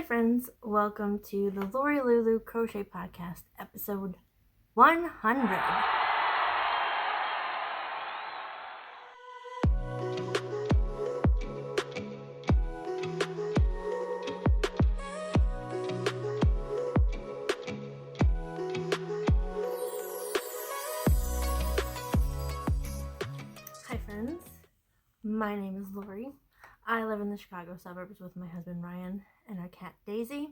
Hi friends, welcome to the Lori Lulu Crochet Podcast, episode 100. Hi friends, my name is Lori. I live in the Chicago suburbs with my husband Ryan and our cat Daisy.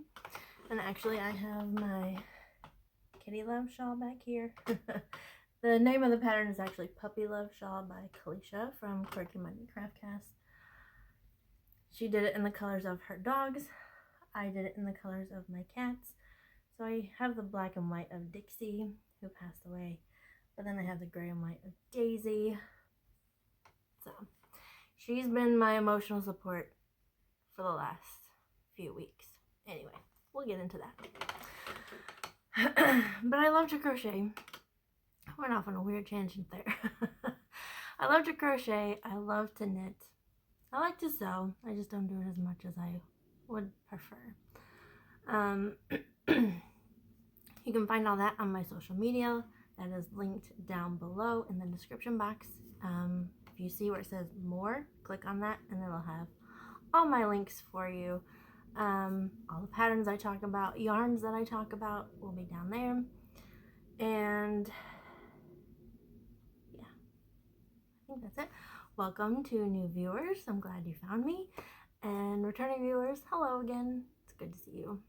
And actually I have my kitty love shawl back here. The name of the pattern is actually Puppy Love Shawl by Kalisha from Crochet Craft Cast. She did it in the colors of her dogs. I did it in the colors of my cats. So I have the black and white of Dixie, who passed away. But then I have the gray and white of Daisy. So she's been my emotional support for the last few weeks. Anyway, we'll get into that. But I love to crochet. I went off on a weird tangent there. I love to crochet. I love to knit. I like to sew. I just don't do it as much as I would prefer. You can find all that on my social media. That is linked down below in the description box. If you see where it says more, click on that and it'll have all my links for you. All the patterns I talk about, yarns that I talk about will be down there. And yeah, I think that's it. Welcome to new viewers. I'm glad you found me. And returning viewers, hello again. It's good to see you.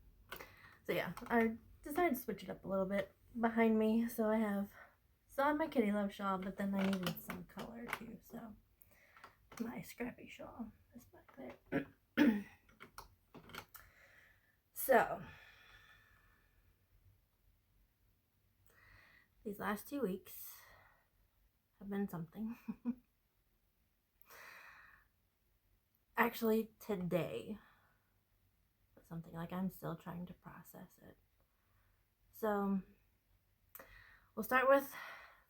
So yeah, I decided to switch it up a little bit behind me. So I have my kitty love shawl, but then I needed some color too. So my scrappy shawl is back there. So these last 2 weeks have been something. Actually, today was something. Like, I'm still trying to process it. So we'll start with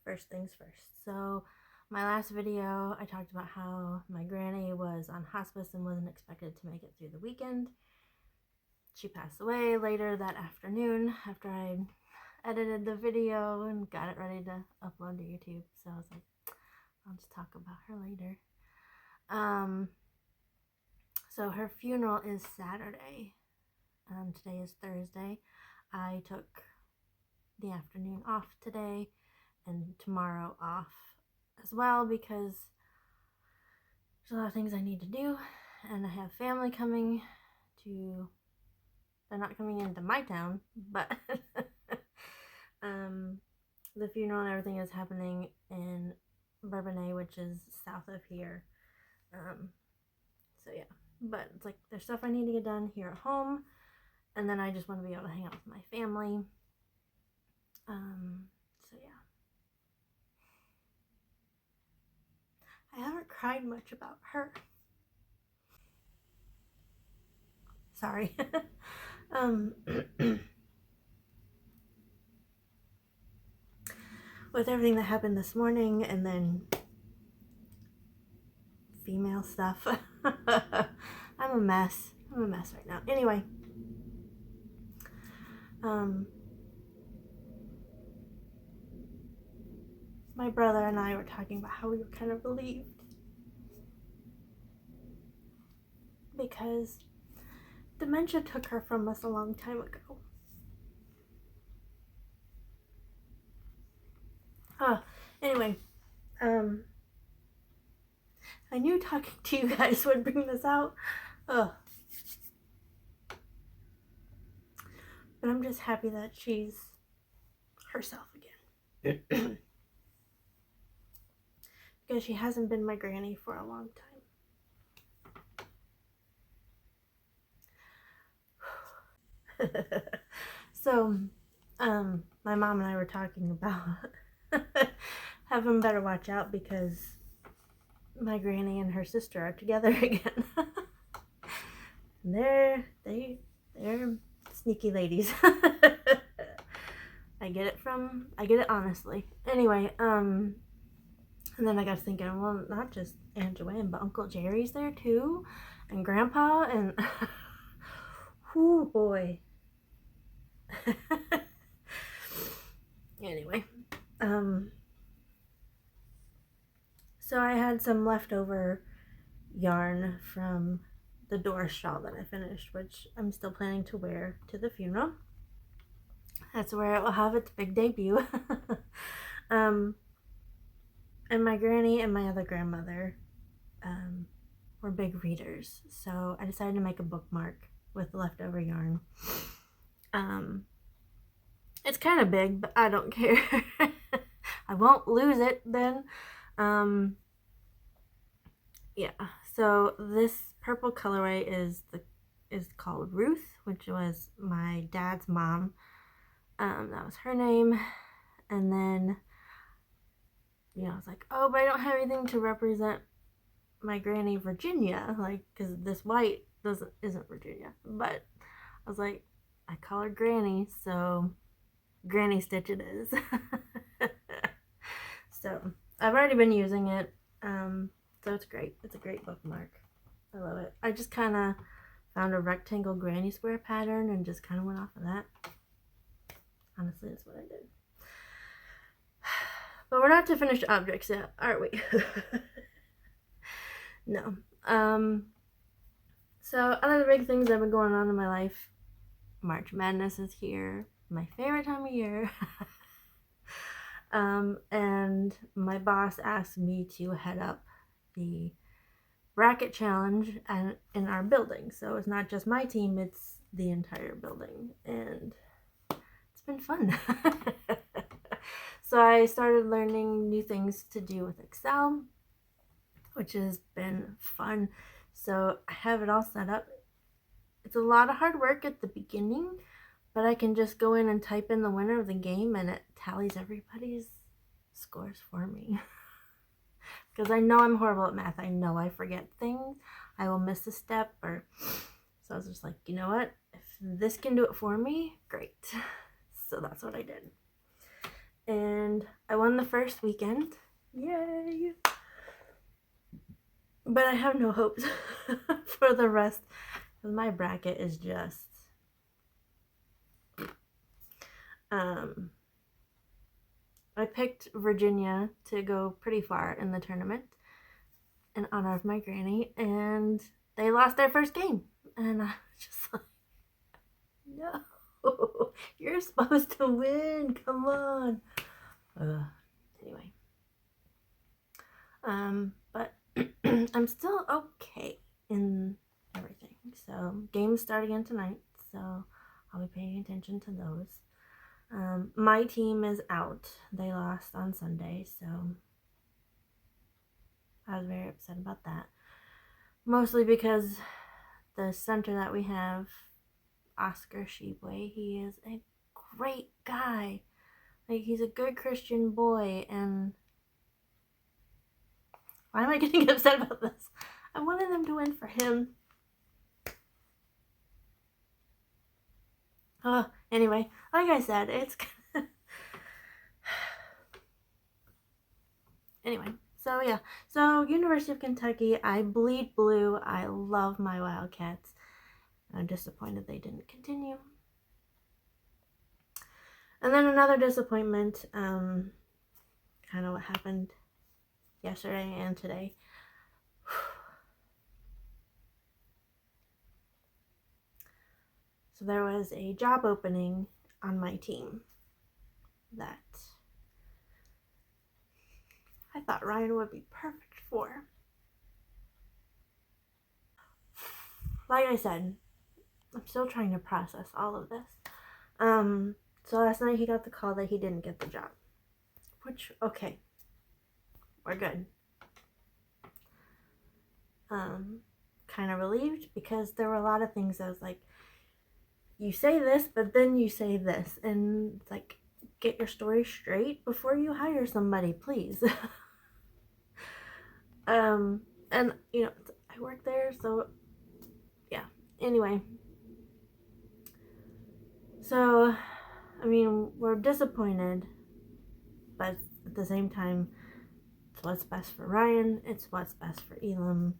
first things first. So my last video, I talked about how my granny was on hospice and wasn't expected to make it through the weekend. She passed away later that afternoon after I edited the video and got it ready to upload to YouTube. So I was like, I'll just talk about her later. So her funeral is Saturday. Today is Thursday. I took the afternoon off today and tomorrow off as well because there's a lot of things I need to do, and I have family coming to. They're not coming into my town, but the funeral and everything is happening in Bourbonnais, which is south of here. So yeah, but it's like there's stuff I need to get done here at home, and then I just want to be able to hang out with my family. So yeah. I haven't cried much about her. Sorry. With everything that happened this morning and then female stuff. I'm a mess. I'm a mess right now. Anyway. My brother and I were talking about how we were kind of relieved because dementia took her from us a long time ago. Anyway, I knew talking to you guys would bring this out. But I'm just happy that she's herself again. Because she hasn't been my granny for a long time. So, my mom and I were talking about having better watch out because my granny and her sister are together again. And they're sneaky ladies. I get it honestly. Anyway, and then I got thinking, well, not just Aunt Joanne, but Uncle Jerry's there too, and Grandpa, and Whoo boy. Anyway, so I had some leftover yarn from the Doris shawl that I finished, which I'm still planning to wear to the funeral. That's where it will have its big debut. And my granny and my other grandmother were big readers, so I decided to make a bookmark with leftover yarn. It's kind of big, but I don't care. I won't lose it then. Yeah, so this purple colorway is called Ruth, which was my dad's mom. That was her name. And then, you know, I was like, oh, but I don't have anything to represent my granny Virginia, like, because this white isn't Virginia. But I was like, I call her Granny, so Granny Stitch it is. So I've already been using it, so it's great. It's a great bookmark. I love it. I just kind of found a rectangle granny square pattern and just kind of went off of that. Honestly, that's what I did. But we're not to finished objects yet, are we? No. So other big things that have been going on in my life, March Madness is here, my favorite time of year. And my boss asked me to head up the bracket challenge in our building. So it's not just my team, it's the entire building. And it's been fun. So I started learning new things to do with Excel, which has been fun. So I have it all set up. It's a lot of hard work at the beginning, but I can just go in and type in the winner of the game and it tallies everybody's scores for me. Because I know I'm horrible at math. I know I forget things. I will miss a step, or so I was just like, you know what? If this can do it for me, great. So that's what I did. And I won the first weekend. Yay! But I have no hopes for the rest. My bracket is just I picked Virginia to go pretty far in the tournament in honor of my granny, and they lost their first game. And I was just like, no, you're supposed to win. Come on. Anyway. But I'm still okay in everything. So games start again tonight, so I'll be paying attention to those. My team is out. They lost on Sunday, so I was very upset about that. Mostly because the center that we have, Oscar Shebway, he is a great guy. Like, he's a good Christian boy, and why am I getting upset about this? I wanted them to win for him. Anyway, like I said, it's anyway, so yeah. So University of Kentucky, I bleed blue. I love my Wildcats. I'm disappointed they didn't continue. And then another disappointment, kind of what happened yesterday and today. So there was a job opening on my team that I thought Ryan would be perfect for. Like I said, I'm still trying to process all of this. So last night he got the call that he didn't get the job. Which, okay, we're good. Kind of relieved, because there were a lot of things I was like, you say this, but then you say this, and it's like, get your story straight before you hire somebody, please. And you know, I work there, so yeah. Anyway, so I mean, we're disappointed, but at the same time, it's what's best for Ryan. It's what's best for Elam.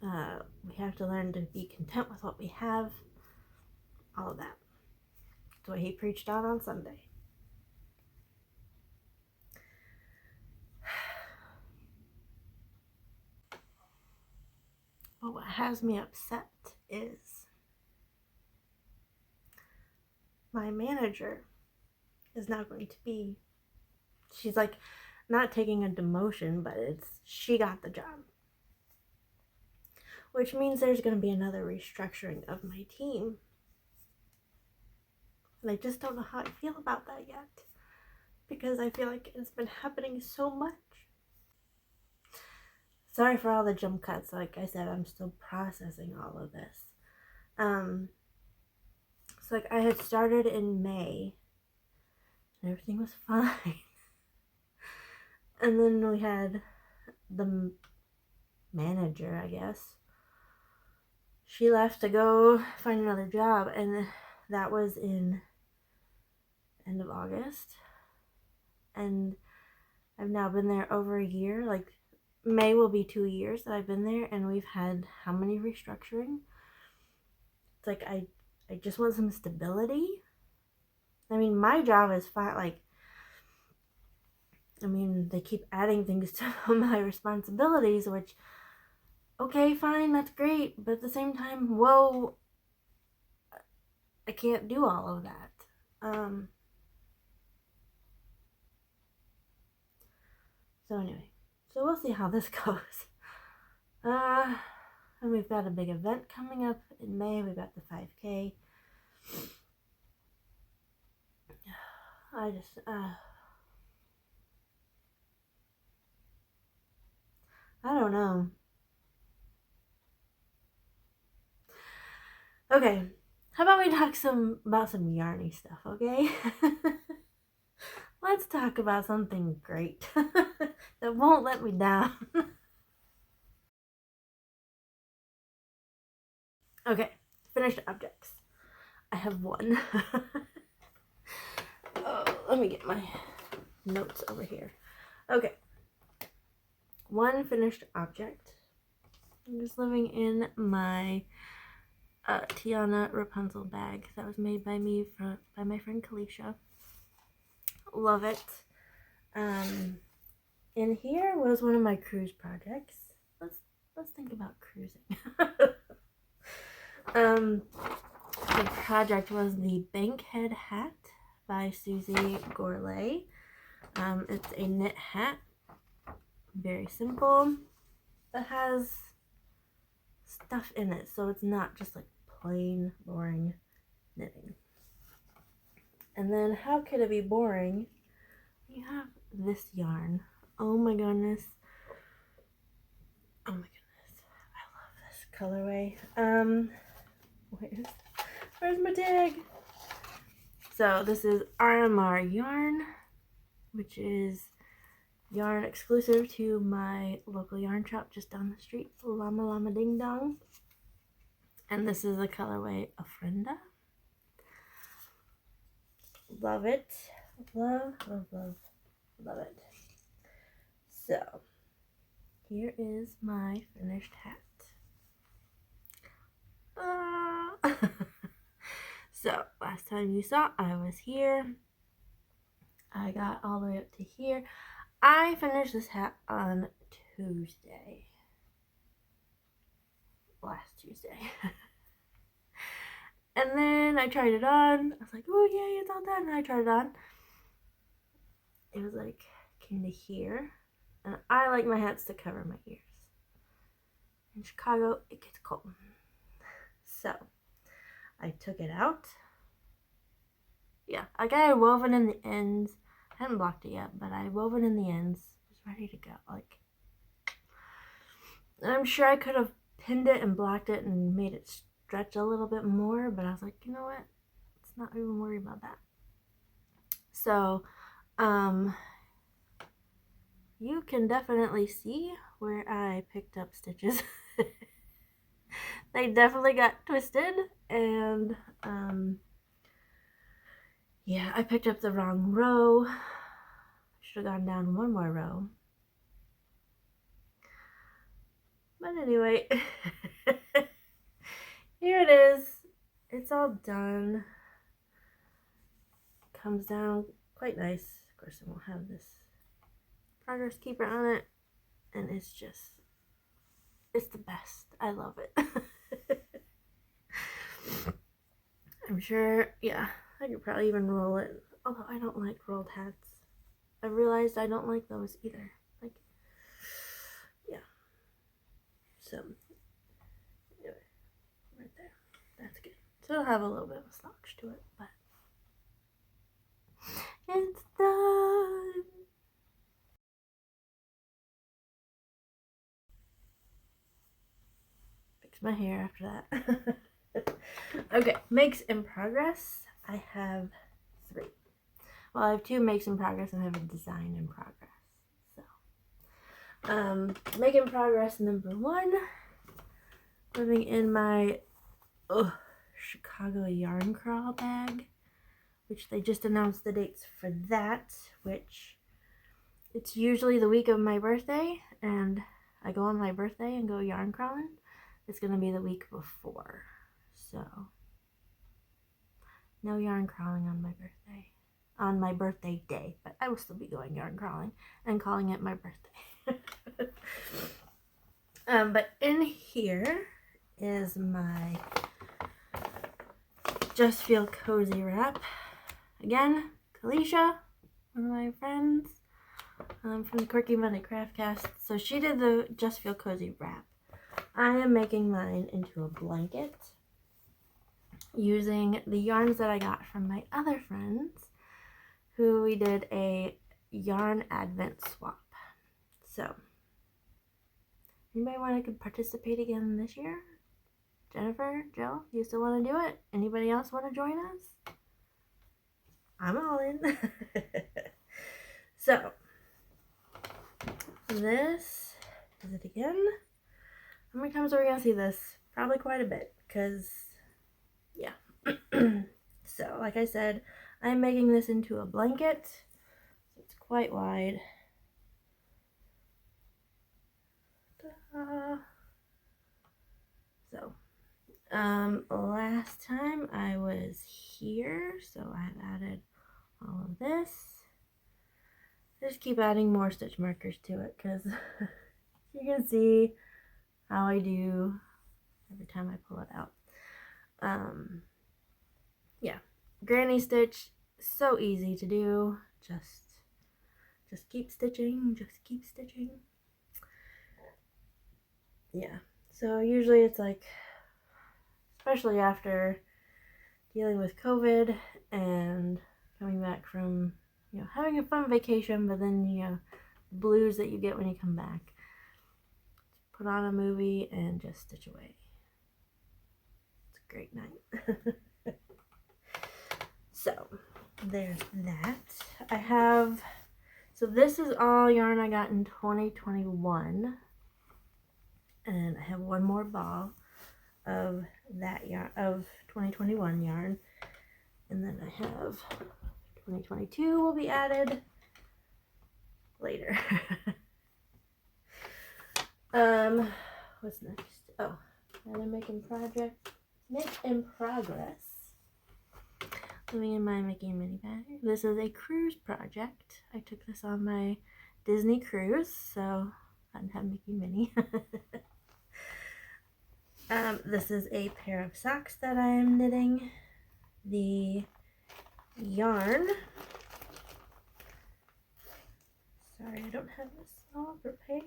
We have to learn to be content with what we have. All of that. That's what he preached on Sunday. But what has me upset is my manager is now going to be, she's like not taking a demotion, but she got the job. Which means there's going to be another restructuring of my team. And I just don't know how I feel about that yet. Because I feel like it's been happening so much. Sorry for all the jump cuts. Like I said, I'm still processing all of this. So like I had started in May. And everything was fine. And then we had the manager, I guess. She left to go find another job. And that was in end of August. And I've now been there over a year. Like May will be 2 years that I've been there, and we've had how many restructuring? It's like I just want some stability. I mean, my job is fine. Like, I mean, they keep adding things to my responsibilities, which, okay, fine, that's great. But at the same time, whoa, I can't do all of that. So anyway, so we'll see how this goes. And we've got a big event coming up in May. We've got the 5K. I don't know. Okay, how about we talk about some yarny stuff, okay? Let's talk about something great that won't let me down. Okay, finished objects. I have one. Oh, let me get my notes over here. Okay. One finished object. I'm just living in my Tiana Rapunzel bag that was made by me by my friend Kalisha. Love it. In here was one of my cruise projects. Let's think about cruising. The project was the Bankhead hat by Susie Gourlay. It's a knit hat, very simple. It has stuff in it, so it's not just like plain boring knitting. And then how could it be boring? You have this yarn. Oh my goodness. Oh my goodness. I love this colorway. Where's my tag? So this is RMR yarn, which is yarn exclusive to my local yarn shop just down the street, Llama Llama Ding Dong. And this is the colorway Ofrenda. Love it. Love, love, love, love it. So here is my finished hat. So last time you saw, I was here. I got all the way up to here. I finished this hat on Tuesday. Last Tuesday. And then I tried it on. I was like, oh yay, it's all done. And I tried it on. It was like, came to here. And I like my hats to cover my ears. In Chicago, it gets cold. So, I took it out. Yeah, like I had woven in the ends. I hadn't blocked it yet, but I woven in the ends. It was ready to go. Like, I'm sure I could have pinned it and blocked it and made it stretch a little bit more, but I was like, you know what? Let's not even worry about that. So, you can definitely see where I picked up stitches. They definitely got twisted, and yeah, I picked up the wrong row. Should have gone down one more row. But anyway, here it is. It's all done. Comes down quite nice. Of course, it won't have this progress keeper on it. And it's the best. I love it. I'm sure, yeah, I could probably even roll it. Although I don't like rolled hats. I realized I don't like those either. Like, yeah. So, anyway, right there. That's good. So it'll have a little bit of a slouch to it, but it's done. Fix my hair after that. Okay, makes in progress. I have 3. Well, I have 2 makes in progress and I have a design in progress. So, make in progress number 1. Living in my Chicago yarn crawl bag, which they just announced the dates for that, which it's usually the week of my birthday, and I go on my birthday and go yarn crawling. It's going to be the week before, so no yarn crawling on my birthday day, but I will still be going yarn crawling and calling it my birthday. But in here is my Just Feel Cozy wrap. Again, Kalisha, one of my friends from the Quirky Monday Craft Cast. So she did the Just Feel Cozy wrap. I am making mine into a blanket using the yarns that I got from my other friends who we did a yarn advent swap. So, anybody want to participate again this year? Jennifer, Jill, you still want to do it? Anybody else want to join us? I'm all in. So, this is it again. How many times are we going to see this? Probably quite a bit, because, yeah. So, like I said, I'm making this into a blanket. It's quite wide. So, last time I was here, so I've added all of this. Just keep adding more stitch markers to it, because you can see how I do every time I pull it out. Yeah, granny stitch, so easy to do. Just keep stitching, just keep stitching. Yeah, so usually it's like, especially after dealing with COVID and coming back from, having a fun vacation, but then, the blues that you get when you come back. Put on a movie and just stitch away. It's a great night. So, there's that. So this is all yarn I got in 2021. And I have one more ball of that yarn, of 2021 yarn. And then I have 2022 will be added later. What's next? Oh, another make in progress. Living in my Mickey mini bag. This is a cruise project. I took this on my Disney cruise, so I didn't have Mickey Minnie. This is a pair of socks that I am knitting. The yarn. Sorry, I don't have this all prepared.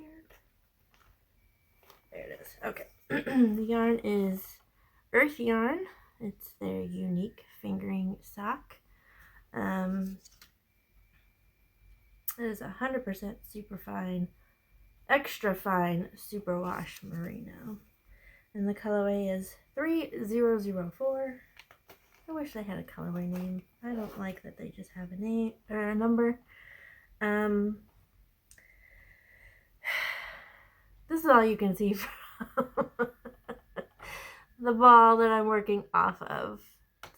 There it is. Okay. The yarn is Earth Yarn. It's their unique fingering sock. It is 100% superfine, extra fine superwash merino. And the colorway is 3004. I wish they had a colorway name. I don't like that they just have a name or a number. This is all you can see from the ball that I'm working off of.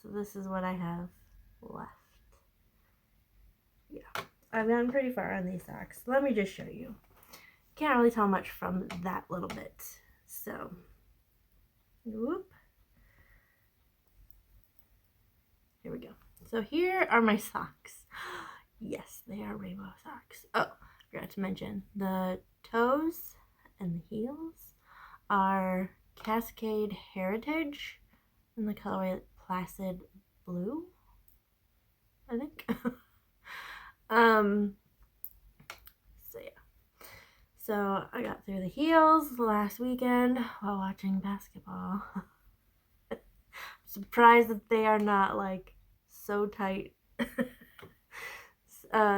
So this is what I have left. Yeah, I've gotten pretty far on these socks. Let me just show you. Can't really tell much from that little bit. So, whoop. Here we go. So here are my socks. Yes, they are rainbow socks. Oh, I forgot to mention, the toes and the heels are Cascade Heritage in the colorway Placid Blue, I think. So yeah. So I got through the heels last weekend while watching basketball. I'm surprised that they are not like so tight.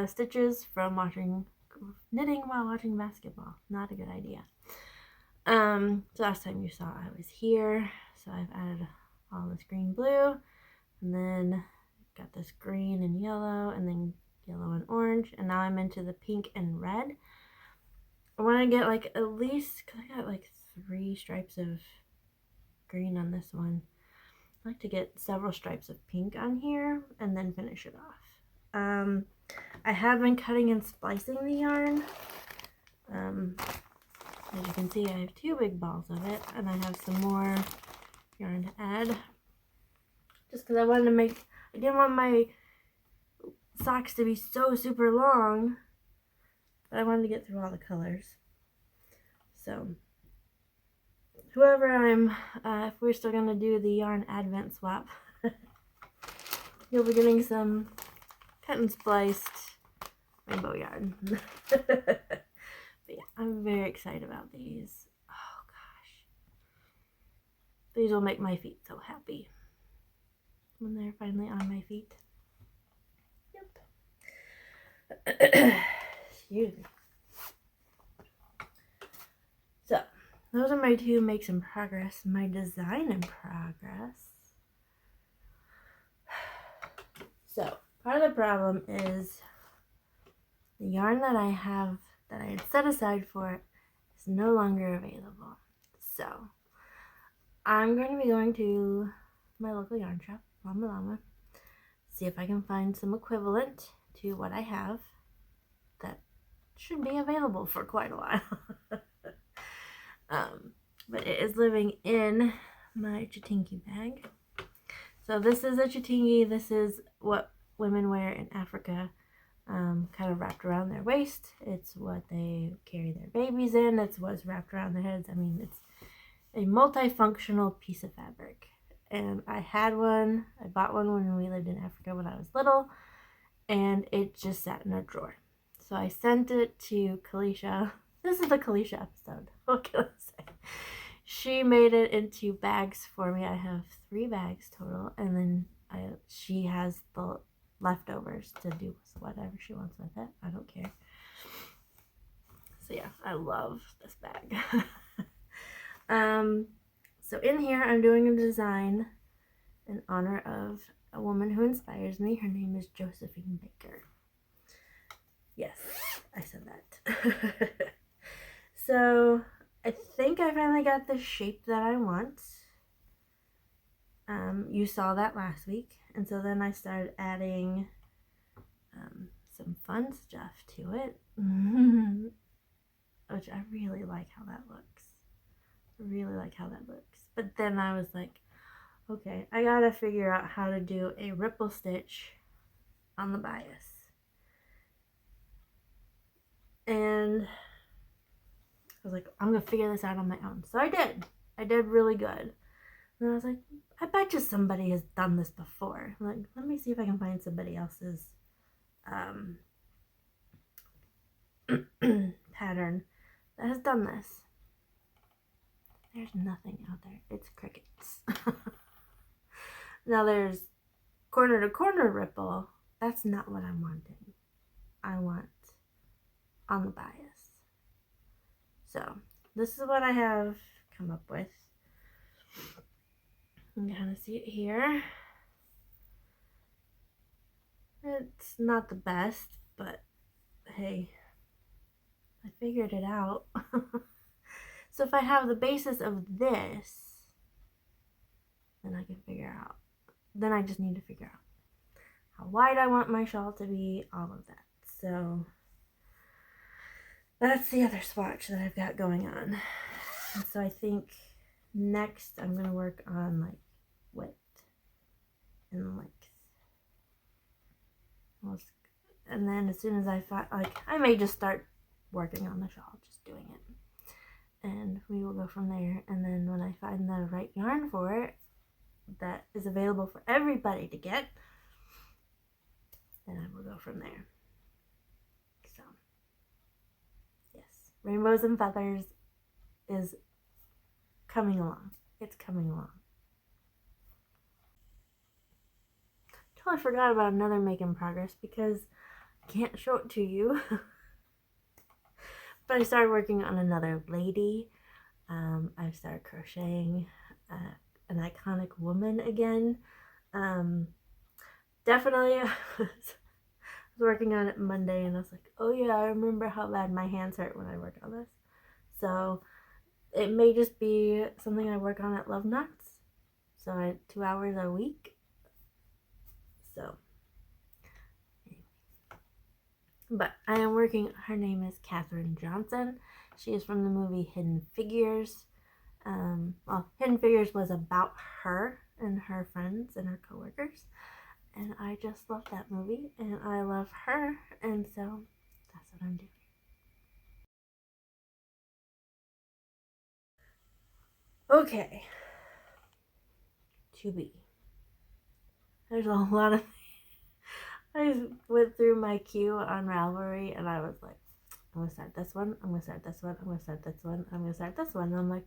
Stitches from knitting while watching basketball. Not a good idea. So last time you saw I was here, so I've added all this green blue, and then got this green and yellow, and then yellow and orange, and now I'm into the pink and red. I want to get like at least, because I got like 3 stripes of green on this one. I like to get several stripes of pink on here and then finish it off. I have been cutting and splicing the yarn. As you can see, I have 2 big balls of it, and I have some more yarn to add. Just because I didn't want my socks to be so super long, but I wanted to get through all the colors. So, if we're still going to do the yarn advent swap, you'll be getting some cut and spliced rainbow yarn. But yeah, I'm very excited about these. Oh gosh. These will make my feet so happy when they're finally on my feet. Yep. Excuse me. So, those are my 2 makes in progress. My design in progress. So, part of the problem is the yarn that I have that I had set aside for it is no longer available. So, I'm going to be going to my local yarn shop, Llama Llama, see if I can find some equivalent to what I have that should be available for quite a while. But it is living in my chitingi bag. So this is a chitingi. This is what women wear in Africa, kind of wrapped around their waist. It's what they carry their babies in. It's what's wrapped around their heads. I mean, it's a multifunctional piece of fabric. And I had one. I bought one when we lived in Africa when I was little, and it just sat in a drawer. So I sent it to Kalisha. This is the Kalisha episode. What can I say? She made it into bags for me. I have 3 bags total, and then she has the leftovers to do whatever she wants with it. I don't care. So yeah, I love this bag. So in here I'm doing a design in honor of a woman who inspires me. Her name is Josephine Baker. Yes, I said that. So I think I finally got the shape that I want. You saw that last week, and so then I started adding some fun stuff to it, which I really like how that looks. I really like how that looks. But then I was like, okay, I gotta figure out how to do a ripple stitch on the bias. And I was like, I'm gonna figure this out on my own. So I did. I did really good. And I was like, I bet you somebody has done this before. I'm like, let me see if I can find somebody else's pattern that has done this. There's nothing out there. It's crickets. Now there's corner to corner ripple. That's not what I'm wanting. I want on the bias. So this is what I have come up with. You can kind of see it here. It's not the best, but hey, I figured it out. So if I have the basis of this, then I can figure out. Then I just need to figure out how wide I want my shawl to be, all of that. So that's the other swatch that I've got going on. And so I think next I'm going to work on like width and length. And then as soon as I find, like, I may just start working on the shawl, just doing it. And we will go from there. And then when I find the right yarn for it that is available for everybody to get, then I will go from there. So, yes, Rainbows and Feathers is coming along. It's coming along. Totally forgot about another make in progress because I can't show it to you. But I started working on another lady. I started crocheting an iconic woman again. Definitely I was working on it Monday and I was like, oh yeah, I remember how bad my hands hurt when I worked on this. So it may just be something I work on at Love Nuts. So I 2 hours a week. So but I am working, her name is Katherine Johnson. She is from the movie Hidden Figures. Well, Hidden Figures was about her and her friends and her coworkers. And I just love that movie and I love her. And so that's what I'm doing. Okay. To be. There's a lot of I went through my queue on Ravelry and I was like, I'm going to start this one, I'm going to start this one, I'm going to start this one, I'm going to start this one. And I'm like,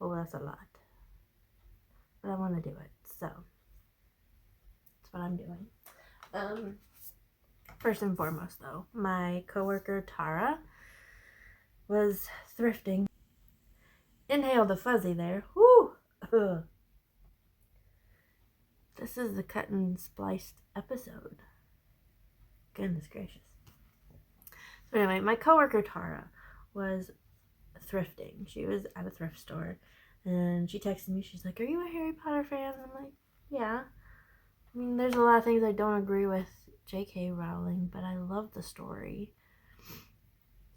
oh, that's a lot. But I want to do it. So that's what I'm doing. First and foremost though, my coworker Tara was thrifting. Inhale the fuzzy there. Whoo! Ugh. This is the cut and spliced episode. Goodness gracious. So anyway, my coworker Tara was thrifting. She was at a thrift store and she texted me. She's like, are you a Harry Potter fan? And I'm like, yeah. I mean, there's a lot of things I don't agree with J.K. Rowling, but I love the story.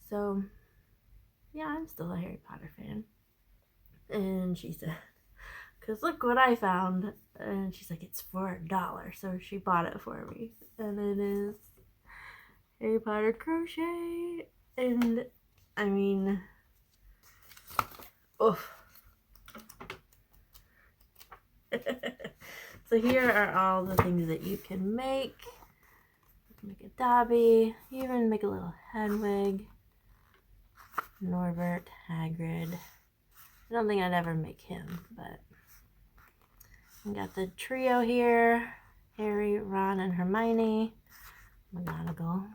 So yeah, I'm still a Harry Potter fan. And she said, because look what I found. And she's like, it's for $1. So she bought it for me. And it is Harry Potter crochet. And I mean, oof. So here are all the things that you can make. Make a dobby. You even make a little head wig. Norbert, Hagrid. I don't think I'd ever make him, but we got the trio here. Harry, Ron, and Hermione. McGonagall.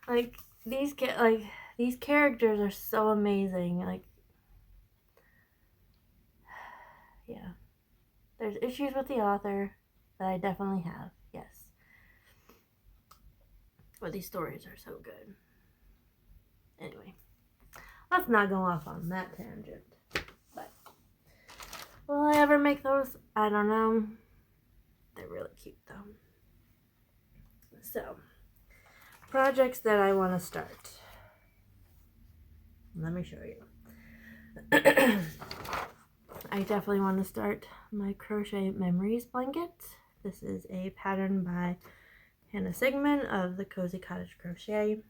Like these characters are so amazing. Like, yeah. There's issues with the author that I definitely have, yes. But these stories are so good. Anyway, let's not go off on that tangent. But will I ever make those? I don't know. They're really cute though. So, projects that I want to start. Let me show you. I definitely want to start my Crochet Memories blanket. This is a pattern by Hannah Sigmund of the Cozy Cottage Crochet.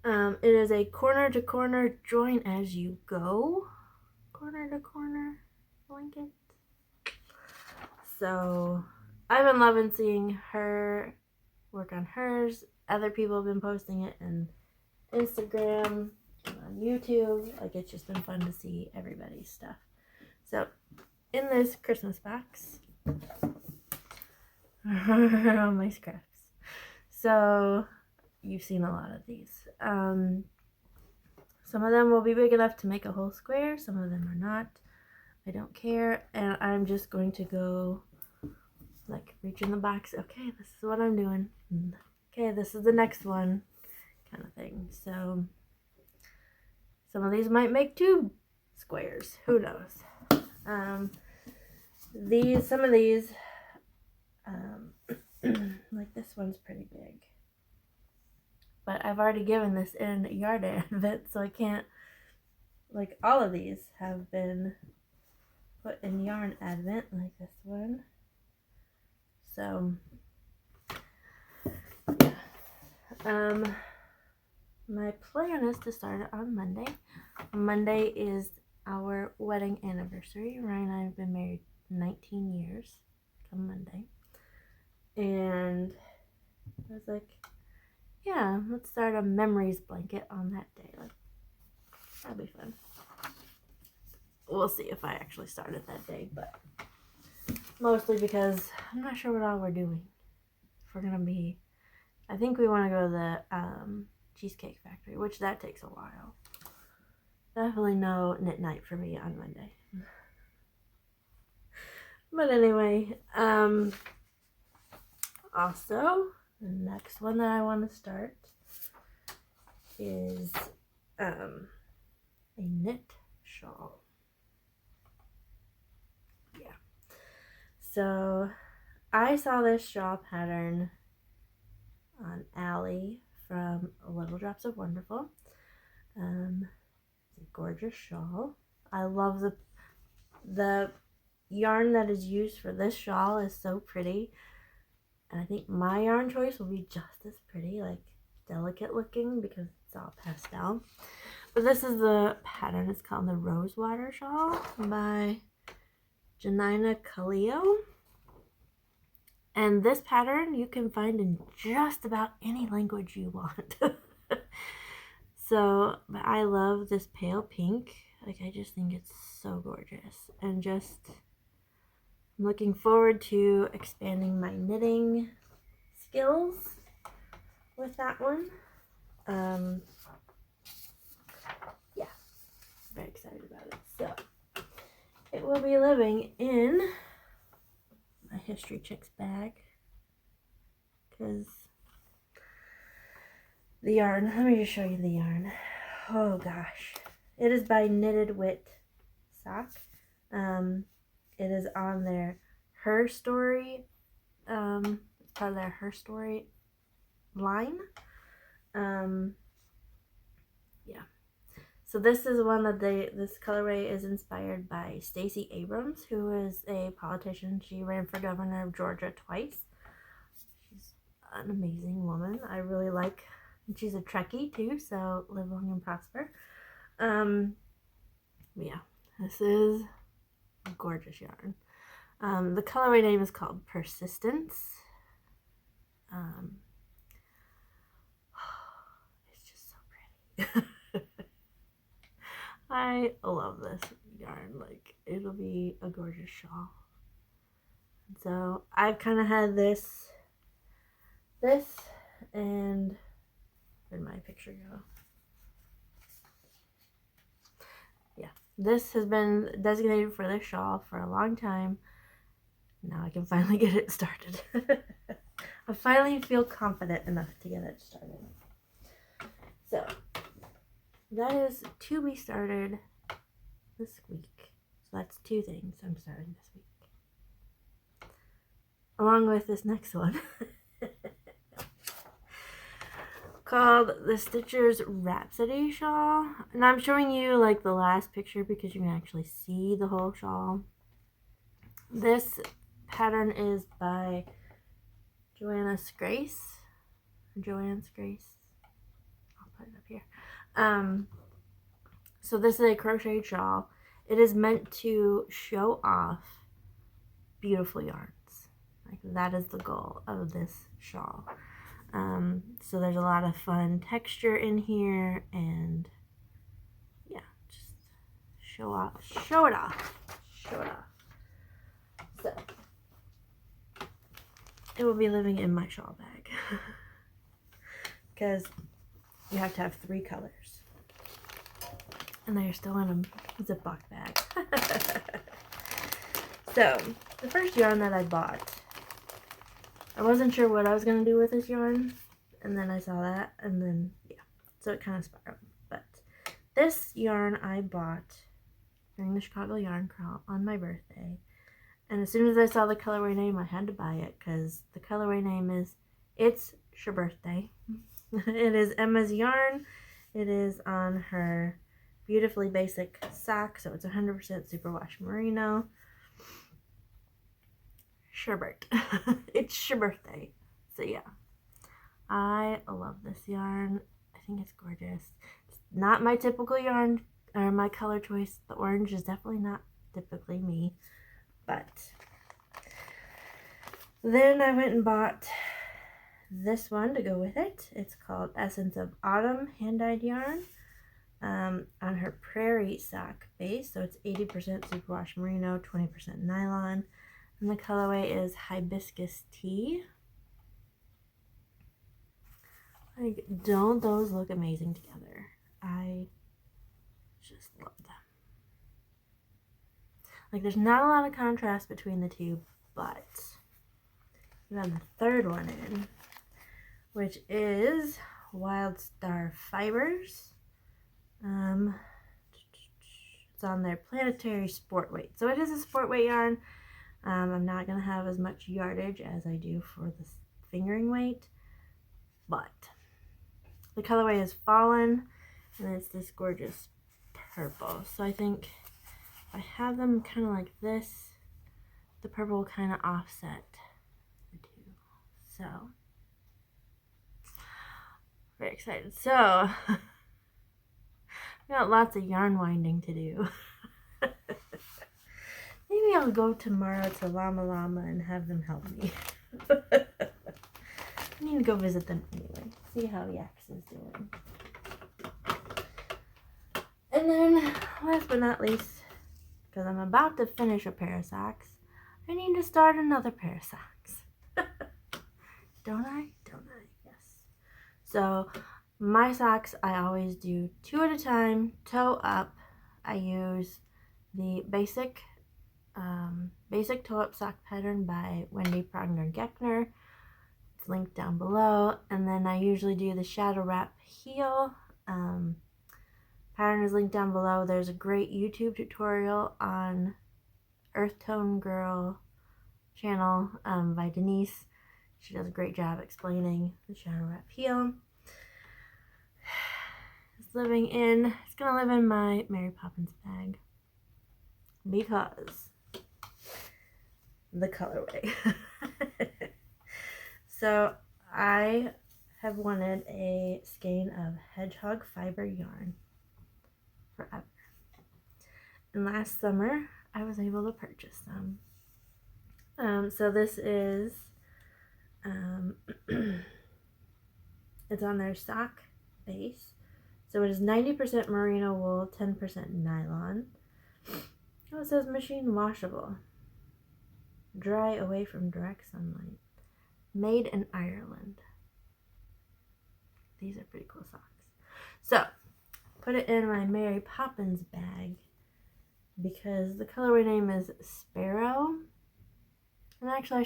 It is a corner to corner join as you go corner to corner blanket. So I've been loving seeing her work on hers. Other people have been posting it on Instagram and on YouTube. Like, it's just been fun to see everybody's stuff. So in this Christmas box all my scraps. So you've seen a lot of these. Some of them will be big enough to make a whole square. Some of them are not. I don't care. And I'm just going to go like reach in the box. Okay, this is what I'm doing. Okay, this is the next one kind of thing. So some of these might make 2 squares. Who knows? Some of these, like this one's pretty big. but I've already given this in Yard Advent, so I can't, like, all of these have been put in Yarn Advent, like this one. So, yeah. My plan is to start it on Monday. Monday is our wedding anniversary. Ryan and I have been married 19 years come Monday. And I was like, yeah, let's start a memories blanket on that day. Like, that'll be fun. We'll see if I actually start it that day, but mostly because I'm not sure what all we're doing. If we're going to be, I think we want to go to the Cheesecake Factory, which that takes a while. Definitely no knit night for me on Monday. But anyway, also, the next one that I want to start is a knit shawl. Yeah. So, I saw this shawl pattern on Allie from Little Drops of Wonderful. It's a gorgeous shawl. I love the yarn that is used for this shawl is so pretty. And I think my yarn choice will be just as pretty, like delicate looking because it's all pastel. But this is the pattern. It's called the Rosewater Shawl by Janina Khalil. And this pattern you can find in just about any language you want. So, but I love this pale pink. Like, I just think it's so gorgeous. And just, I'm looking forward to expanding my knitting skills with that one. Yeah, very excited about it. So, it will be living in my History Chicks bag. Because the yarn, let me just show you the yarn. Oh gosh. It is by Knitted Wit Sock. It is on their Her Story. It's part of their Her Story line. Yeah. So this is one that this colorway is inspired by Stacey Abrams, who is a politician. She ran for governor of Georgia twice. She's an amazing woman. I really like. She's a Trekkie too, so live long and prosper. Yeah, this is a gorgeous yarn. The colorway name is called Persistence. It's just so pretty. I love this yarn. Like, it'll be a gorgeous shawl. So I've kind of had this, and where'd my picture go? Yeah, this has been designated for this shawl for a long time. Now I can finally get it started. I finally feel confident enough to get it started. So that is to be started this week. So that's 2 things I'm starting this week. Along with this next one. Called the Stitchers Rhapsody Shawl. And I'm showing you like the last picture because you can actually see the whole shawl. This pattern is by Joanne's Grace. I'll put it up here. So this is a crocheted shawl. It is meant to show off beautiful yarns. Like, that is the goal of this shawl. So there's a lot of fun texture in here, and yeah, just show it off. So it will be living in my shawl bag because you have to have 3 colors, and they're still in a Ziploc bag. So the first yarn that I bought, I wasn't sure what I was going to do with this yarn, and then I saw that, and then, yeah, so it kind of spiraled. But this yarn I bought during the Chicago Yarn Crawl on my birthday, and as soon as I saw the colorway name, I had to buy it, because the colorway name is It's Your Birthday. It is Emma's yarn. It is on her Beautifully Basic sock, so it's 100% superwash merino. Sherbert. It's your birthday. So yeah, I love this yarn. I think it's gorgeous. It's not my typical yarn or my color choice. The orange is definitely not typically me, but then I went and bought this one to go with it. It's called Essence of Autumn hand-dyed yarn, on her Prairie sock base. So it's 80% superwash merino, 20% nylon, and the colorway is Hibiscus Tea. Like, don't those look amazing together? I just love them. Like, there's not a lot of contrast between the two, but you have the third one in, which is Wild Star Fibers. It's on their Planetary Sport Weight. So it is a sport weight yarn. I'm not going to have as much yardage as I do for the fingering weight, but the colorway is Fallen, and it's this gorgeous purple. So I think if I have them kind of like this, the purple will kind of offset the two. So, very excited. So, I got lots of yarn winding to do. Maybe I'll go tomorrow to Llama Llama and have them help me. I need to go visit them anyway. See how Yax is doing. And then, last but not least, because I'm about to finish a pair of socks, I need to start another pair of socks. Don't I? Don't I? Yes. So, my socks, I always do 2 at a time, toe up. I use the basic toe up sock pattern by Wendy Progner Geckner. It's linked down below. And then I usually do the shadow wrap heel. Pattern is linked down below. There's a great YouTube tutorial on Earth Tone Girl channel by Denise. She does a great job explaining the shadow wrap heel. It's gonna live in my Mary Poppins bag because the colorway. So I have wanted a skein of hedgehog fiber yarn forever. And last summer I was able to purchase them. So this is it's on their sock base. So it is 90% merino wool, 10% nylon. Oh, it says machine washable. Dry away from direct sunlight. Made in Ireland. These are pretty cool socks. So, put it in my Mary Poppins bag because the colorway name is Sparrow. And actually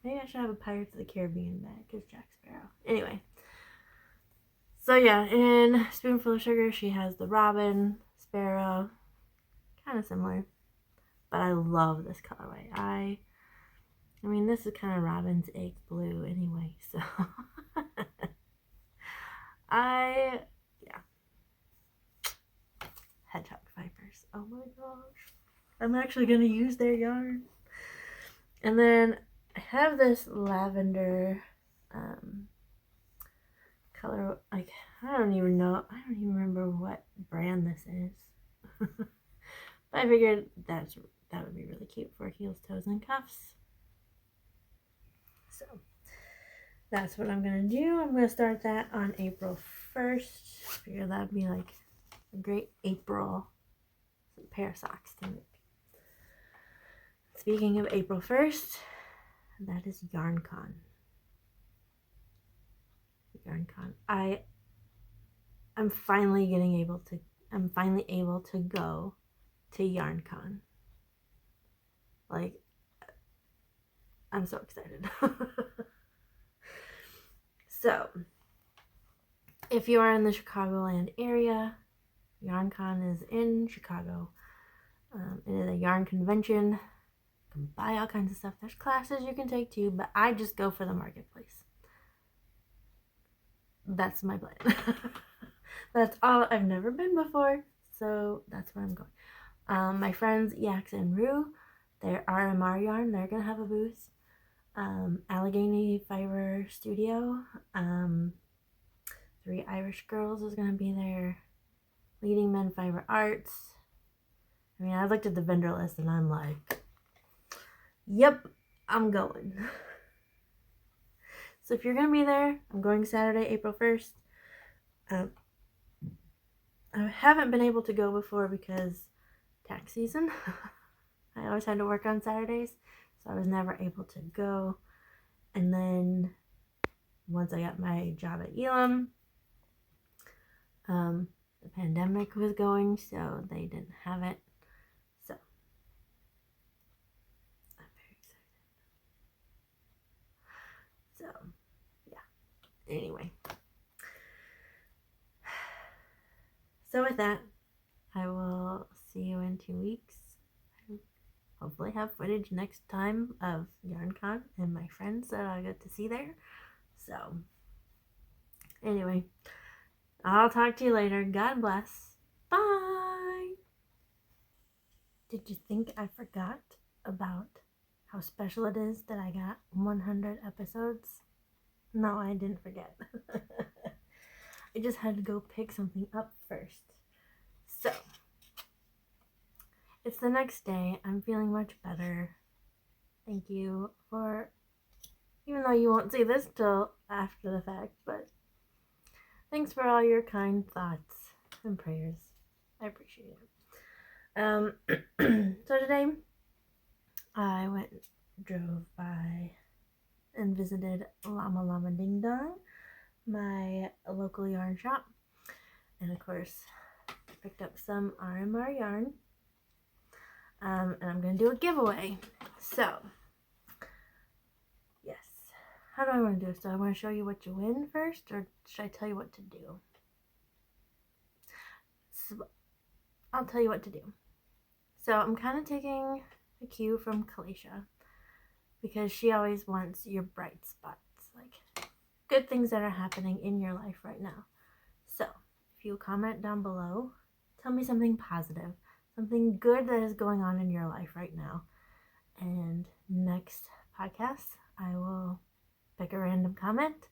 maybe I should have a Pirates of the Caribbean bag because Jack Sparrow. Anyway. So yeah, in Spoonful of Sugar, she has the Robin, Sparrow, kind of similar, but I love this colorway. I mean, this is kind of Robin's egg blue anyway, so yeah, hedgehog fibers. Oh my gosh, I'm actually gonna use their yarn. And then I have this lavender color, like, I don't even remember what brand this is. But I figured that would be really cute for heels, toes, and cuffs. So that's what I'm gonna do. I'm gonna start that on April 1st. I figure that'd be like a great April pair of socks to make. Speaking of April 1st, that is YarnCon. YarnCon. I'm finally able to go to YarnCon. Like, I'm so excited. So, if you are in the Chicagoland area, YarnCon is in Chicago. It is a yarn convention. You can buy all kinds of stuff. There's classes you can take too, but I just go for the marketplace. that's my plan. That's all. I've never been before, so that's where I'm going. My friends Yax and Rue, they're RMR Yarn. They're gonna have a booth. Allegheny Fiber Studio, 3 Irish Girls is gonna be there. Leading Men Fiber Arts. I mean, I looked at the vendor list and I'm like, yep, I'm going. So if you're gonna be there, I'm going Saturday, April 1st. I haven't been able to go before because tax season. I always had to work on Saturdays, so I was never able to go. And then once I got my job at Elam, the pandemic was going, so they didn't have it. So I'm very excited. So yeah. Anyway. So with that, I will see you in 2 weeks. I hopefully have footage next time of YarnCon and my friends that I get to see there. So anyway, I'll talk to you later. God bless. Bye. Did you think I forgot about how special it is that I got 100 episodes? No, I didn't forget. I just had to go pick something up first. So, it's the next day. I'm feeling much better. Thank you for, even though you won't see this till after the fact, but thanks for all your kind thoughts and prayers. I appreciate it. So today, I drove by and visited Llama Llama Ding Dong, my local yarn shop, and of course picked up some RMR yarn, and I'm gonna do a giveaway. So yes, how do I want to do it? So I want to show you what you win first, or should I tell you what to do? So I'll tell you what to do. So I'm kind of taking a cue from Kalisha, because she always wants your bright spots, like good things that are happening in your life right now. So if you comment down below, tell me something positive, something good that is going on in your life right now. And next podcast, I will pick a random comment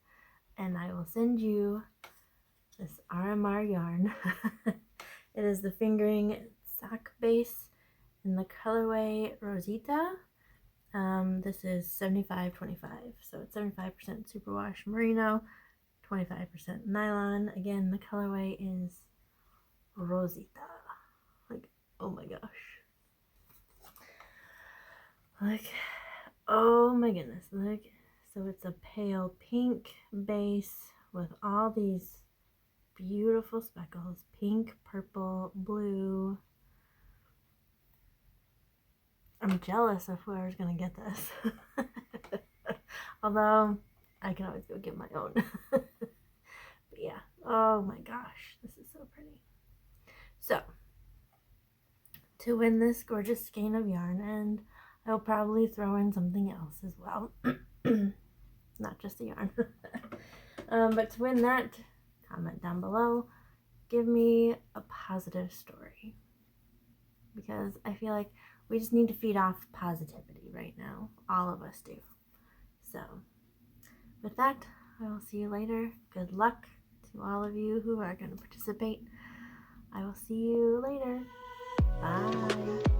and I will send you this RMR yarn. It is the fingering sock base in the colorway Rosita. This is 75-25, so it's 75% superwash merino, 25% nylon. Again, the colorway is Rosita. Like, oh my gosh. Like, oh my goodness. Look, so it's a pale pink base with all these beautiful speckles. Pink, purple, blue. I'm jealous of whoever's gonna get this. Although, I can always go get my own. But yeah, oh my gosh, this is so pretty. So, to win this gorgeous skein of yarn, and I'll probably throw in something else as well. Not just the yarn. But to win that, comment down below. Give me a positive story. Because I feel like we just need to feed off positivity right now. All of us do. So, with that, I will see you later. Good luck to all of you who are going to participate. I will see you later. Bye.